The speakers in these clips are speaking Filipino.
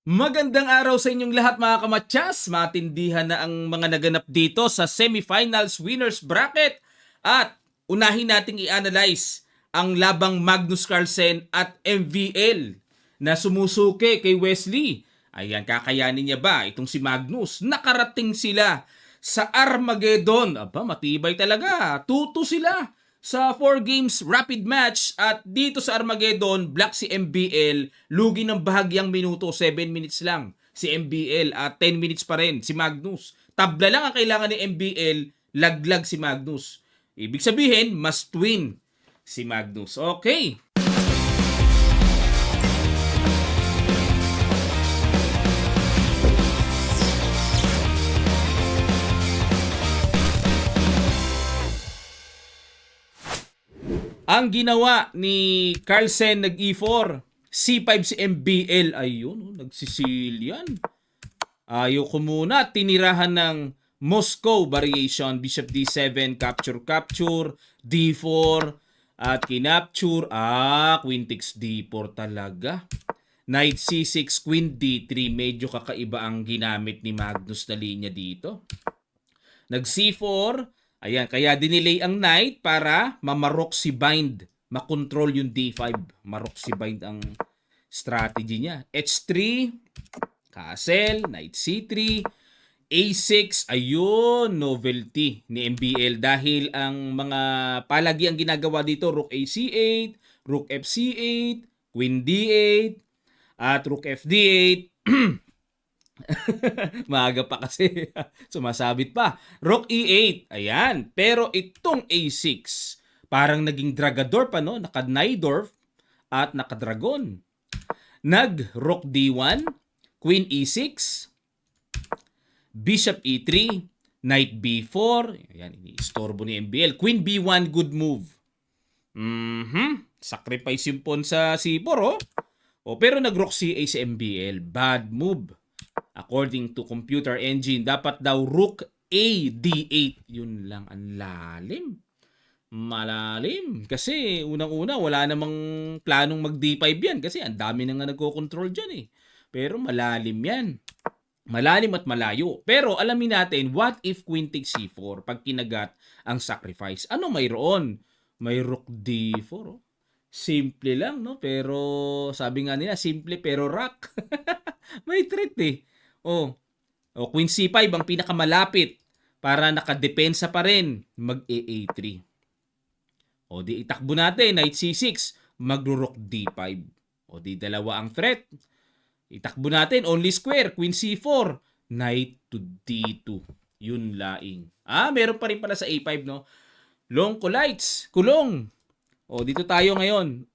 Magandang araw sa inyong lahat mga kamatyas. Matindihan na ang mga naganap dito sa semifinals winners bracket. At unahin nating i-analyze ang labang Magnus Carlsen at MVL na sumusuke kay Wesley. Ayan, kakayanin niya ba itong si Magnus? Nakarating sila sa Armageddon. Aba, matibay talaga. Tuto sila sa 4 games rapid match at dito sa Armageddon, black si MBL, lugi ng bahagyang minuto, 7 minutes lang si MBL at 10 minutes pa rin si Magnus. Tabla lang ang kailangan ni MBL, laglag si Magnus. Ibig sabihin, must win si Magnus. Okay. Ang ginawa ni Carlsen nag-E4, C5 si MBL, ayun, nagsisilyan. Ayoko muna, tinirahan ng Moscow variation, Bishop D7, capture, D4, at kinapture, Queen takes D4 talaga. Knight C6, Queen D3, medyo kakaiba ang ginamit ni Magnus na linya dito. Nag C4, ayan, kaya dinelay ang knight para mamarok si bind, makontrol yung D5. Marok si bind ang strategy niya. H3, castle, knight C3, A6, ayun, novelty ni MBL dahil ang mga palagi ang ginagawa dito, rook AC8, rook FC8, queen D8, at rook FD8. Maaga pa kasi. Sumasabit pa. Rook E8. Ayan. Pero itong A6, parang naging dragador pa, no? Naka-Najdorf at naka-dragon. Nag-Rook D1, Queen E6, Bishop E3, Knight B4. Ayan, iniistorbo ni MBL. Queen B1, good move. Sacrifice yung pawn sa C4, oh. Pero nag-Rook C8 si MBL. Bad move. According to computer engine, dapat daw rook A D8. Yun lang, ang lalim. Malalim. Kasi unang-una, wala namang planong mag D5 yan. Kasi ang dami na nga nagko-control dyan eh. Pero malalim yan. Malalim at malayo. Pero alamin natin, what if Queen takes C4 pag kinagat ang sacrifice? Ano mayroon? May rook D4. Oh. Simple lang, no? Pero sabi nga nila, simple pero rock. May threat eh. Queen C5 ang pinakamalapit para nakadepensa pa rin. Mag-A3. Di itakbo natin. Knight C6. Magro-rook D5. Di dalawa ang threat. Itakbo natin. Only square. Queen C4. Knight to D2. Yun laing. Meron pa rin pala sa A5, no? Long colites. Kulong. Dito tayo ngayon.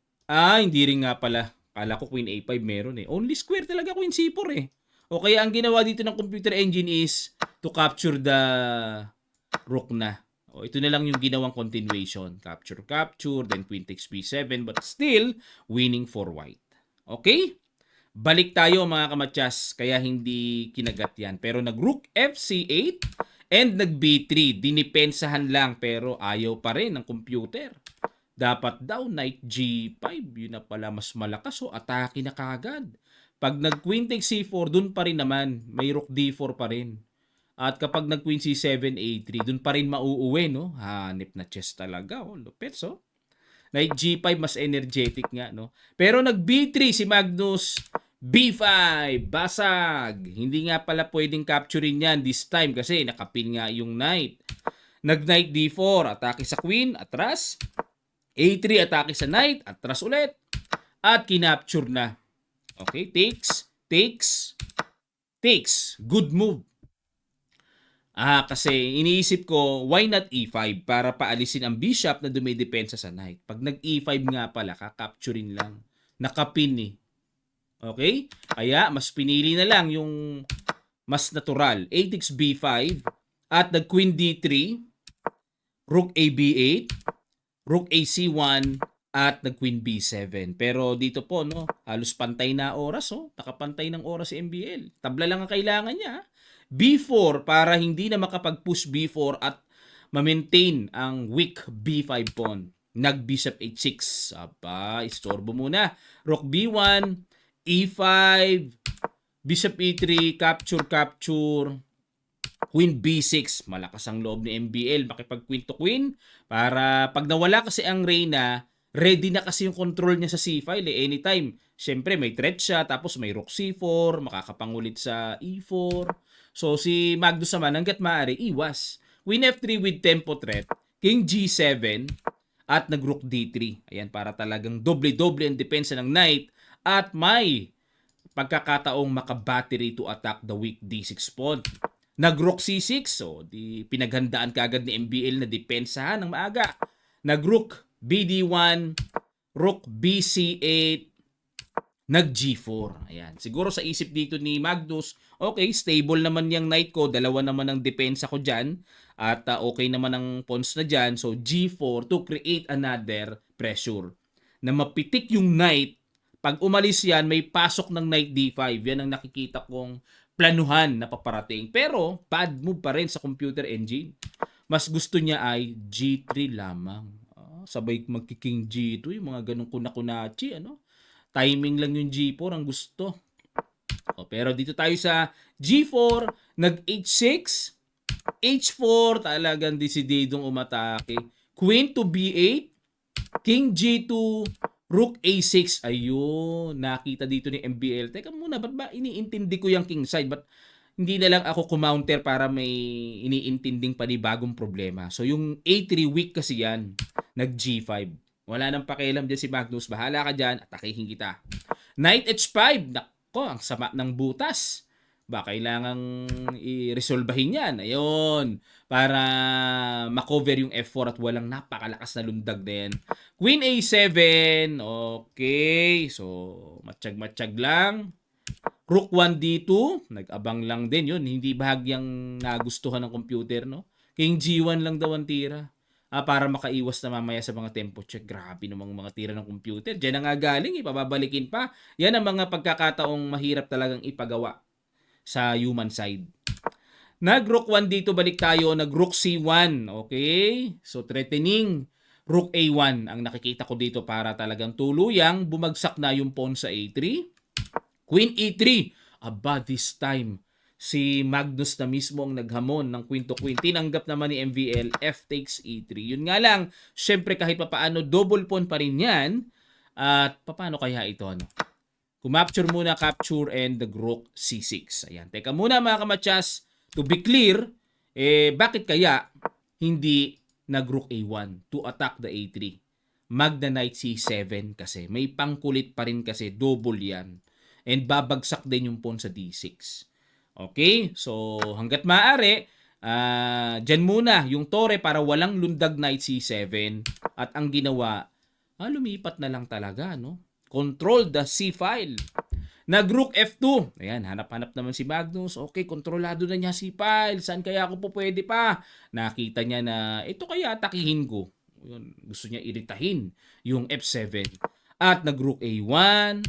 Hindi rin nga pala. Kala ko Queen A5 meron eh. Only square talaga Queen C4 eh. Kaya ang ginawa dito ng computer engine is to capture the rook na. Ito na lang yung ginawang continuation. Capture, then Queen takes B7, but still winning for white. Okay? Balik tayo mga kamatyas, kaya hindi kinagat yan. Pero nag-rook FC8 and nag-B3. Dinipensahan lang pero ayaw pa rin ng computer. Dapat daw Knight G5. Yun na pala mas malakas. Atake na kagad. Pag nag-Queen takes C4, dun pa rin naman. May rook D4 pa rin. At kapag nag-Queen C7, A3, dun pa rin mauuwi, no? Hanip na chess talaga, lupit, so. Knight G5, mas energetic nga, no? Pero nag-B3 si Magnus, B5, basag. Hindi nga pala pwedeng capturing yan this time kasi nakapin nga yung knight. Nag-Knight D4, atake sa Queen, atras. A3, atake sa Knight, atras ulit. At kinapture na. Okay, takes. Good move. Kasi iniisip ko, why not E5 para paalisin ang bishop na dumidepensa sa knight. Pag nag-E5 nga pala, kakapturin lang. Nakapin eh. Okay? Kaya, mas pinili na lang yung mas natural. A takes B5 at nag-Queen D3, Rook A B8, Rook A C1, at nag-Queen B7. Pero dito po, no, halos pantay na oras, nakapantay ng oras si MBL. Tabla lang ang kailangan niya. B4 para hindi na makapag-push B4 at ma-maintain ang weak B5 pawn. Nag-Bishop H6. Istorbo muna. Rook B1, E5, Bishop E3, capture, capture. Queen B6, malakas ang loob ni MBL, makipag queen to queen para pag nawala kasi ang Reyna, ready na kasi yung control niya sa C-file anytime. Siyempre may threat siya, tapos may rook C4, makakapangulit sa E4. So si Magnus naman hangga't maaari iwas. Queen F3 with tempo threat, King G7 at nag-rook D3. Ayan, para talagang doble-doble ang depensa ng knight at may pagkakataong maka-battery to attack the weak D6 pawn. Nag-rook C6, so di pinaghandaan kaagad ni MBL na depensahan ng maaga. Nag-rook BD1, rook BC8, nag-G4. Ayan. Siguro sa isip dito ni Magnus, okay, stable naman yung knight ko, dalawa naman ang depensa ko dyan, at okay naman ang pawns na dyan, so G4 to create another pressure. Na mapitik yung knight, pag umalis yan, may pasok ng knight D5. Yan ang nakikita kong planuhan na paparating. Pero, bad move pa rin sa computer engine. Mas gusto niya ay G3 lamang. Sabay magkiking G2, yung mga ganong kunakunachi, ano? Timing lang yung G4 ang gusto. Pero dito tayo sa G4, nag-H6, H4, talagang desididong umatake. Queen to B8, King G2, Rook A6. Ayun, nakita dito ni MBL. Teka muna, ba't ba iniintindi ko yung king side? Ba't hindi na lang ako kumounter para may iniintinding panibagong problema? So yung A3 weak kasi yan. Nag G5. Wala nang pakialam dyan si Magnus. Bahala ka dyan, atakihin kita. Knight H5. Nako, ang sama ng butas. Ba, kailangang i-resolbahin yan. Ayun. Para makover yung F4 at walang napakalakas na lundag din. Queen A7. Okay. So, matsyag-matsyag lang. Rook 1D2. Nag-abang lang din yun. Hindi bahagyang nagustuhan ng computer, no? King G1 lang daw ang tira. Para makaiwas na mamaya sa mga tempo check. Grabe namang mga tira ng computer. Diyan na nga galing, ipababalikin pa. Yan ang mga pagkakataong mahirap talagang ipagawa sa human side. Nag-rook 1 dito, balik tayo. Nag-rook C1. Okay? So, threatening. Rook A1 ang nakikita ko dito para talagang tuluyang bumagsak na yung pawn sa A3. Queen E3. Aba, this time, si Magnus na mismo ang naghamon ng queen to queen. Tinanggap naman ni MVL, F takes E3. Yun nga lang, syempre kahit papaano, double pawn pa rin yan. At paano kaya ito, ano? Kumapture muna, capture, and the rook C6. Ayan. Teka muna mga kamatsas, to be clear, bakit kaya hindi nag-rook A1 to attack the A3? Magna Knight C7 kasi. May pangkulit pa rin kasi, double yan. And babagsak din yung pawn sa D6. Okay? So, hanggat maaari, dyan muna yung tore para walang lundag Knight C7. At ang ginawa, lumipat na lang talaga, no? Control the C file. Nag-rook F2. Ayan, hanap-hanap naman si Magnus. Okay, kontrolado na niya si file. Saan kaya ako po pwede pa? Nakita niya na ito kaya atakihin ko. Yun, gusto niya iritahin yung F7. At nag-rook A1,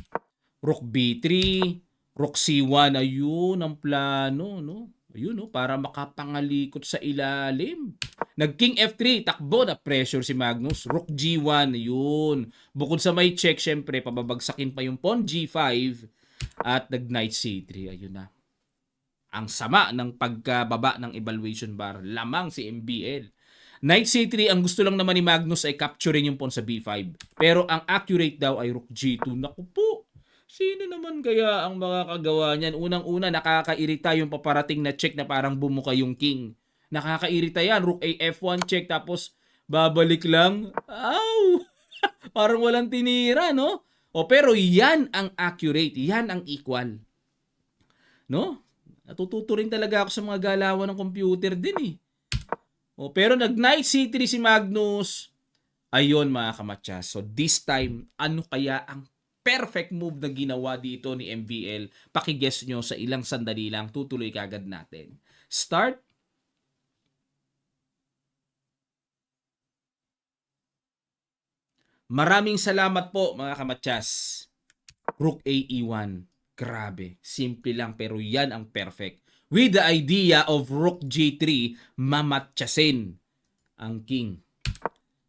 rook B3, rook C1. Ayun ang plano, no? Ayun, no? Para makapangalikot sa ilalim. Nag-king F3, takbo na pressure si Magnus. Rook G1, yun. Bukod sa may check, syempre, pababagsakin pa yung pawn G5 at nag-knight C3. Ayun na. Ang sama ng pagkababa ng evaluation bar. Lamang si MBL. Knight C3, ang gusto lang naman ni Magnus ay capturing yung pawn sa B5. Pero ang accurate daw ay rook G2. Naku po. Sino naman kaya ang makakagawa niyan? Unang-una, nakakairita yung paparating na check na parang bumuka yung king. Nakakairita yan. Rook A F1 check tapos babalik lang. Ow! Parang walang tinira, no? Pero yan ang accurate. Yan ang equal. No? Natututo rin talaga ako sa mga galawan ng computer din eh. Pero nag-knight C3 si Magnus. Ayun mga kamatsas. So this time, ano kaya ang perfect move na ginawa dito ni MVL? Pakiguess nyo sa ilang sandali lang. Tutuloy kagad natin. Start. Maraming salamat po mga kamatsas. Rook AE1. Grabe. Simple lang pero yan ang perfect. With the idea of Rook G3, mamatsyasin ang king.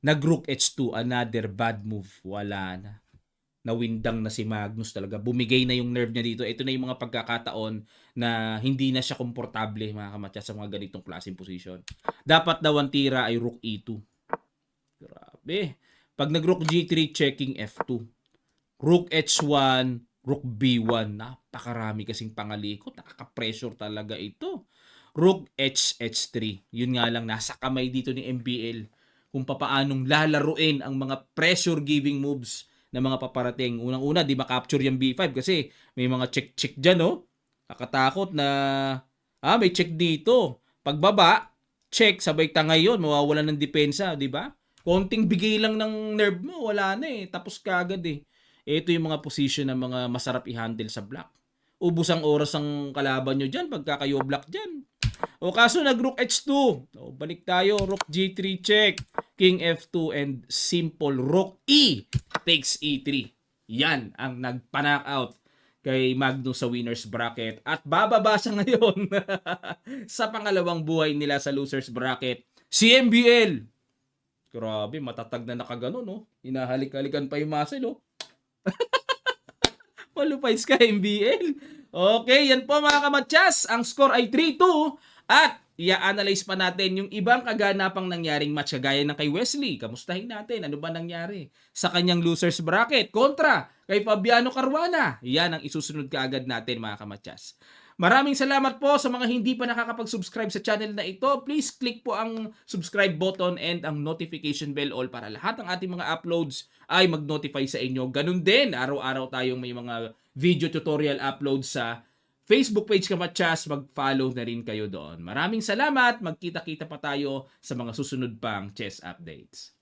Nag-Rook H2. Another bad move. Wala na. nawindang na si Magnus talaga. Bumigay na yung nerve niya dito. Ito na yung mga pagkakataon na hindi na siya komportable mga kamatya sa mga ganitong klaseng position. Dapat daw ang tira ay rook e2. Grabe. Pag nag-rook g3, checking f2. Rook h1, rook b1. Napakarami kasing pangalikot. Nakaka-pressure talaga ito. Rook h3. Yun nga lang, nasa kamay dito ni MBL kung papaanong lalaruin ang mga pressure-giving moves na mga paparating. Unang-una, di ma-capture yung b5 kasi may mga check-check dyan, no? Kakatakot na, may check dito. Pagbaba, check, sabay tangay yun, mawawalan ng depensa, di ba? Konting bigay lang ng nerve mo, wala na eh. Tapos kagad eh. Ito yung mga position ng mga masarap i-handle sa block. Ubus ang oras ang kalaban nyo dyan pagka kayo block dyan. O kaso nag-rook h2. O, balik tayo. Rook g3 check. King f2 and simple rook e takes e3. Yan ang nagpa-knockout kay Magnus sa winner's bracket. At bababasa ngayon sa pangalawang buhay nila sa loser's bracket. Si MBL. Grabe, matatag na nakagano, no? Hinahalik-halikan pa yung muscle, oh. Qualifies ka, MBL. Okay, yan po mga kamatsas. Ang score ay 3-2. At i-analyze pa natin yung ibang kaganapang nangyaring match kagaya ng kay Wesley. Kamustahin natin ano ba nangyari sa kanyang loser's bracket kontra kay Fabiano Caruana. Yan ang isusunod kaagad natin mga kamatsas. Maraming salamat po sa mga hindi pa nakakapag-subscribe sa channel na ito. Please click po ang subscribe button and ang notification bell all para lahat ng ating mga uploads ay mag-notify sa inyo. Ganun din, araw-araw tayong may mga video tutorial upload sa Facebook page Kamatsas, mag-follow na rin kayo doon. Maraming salamat, magkita-kita pa tayo sa mga susunod pang chess updates.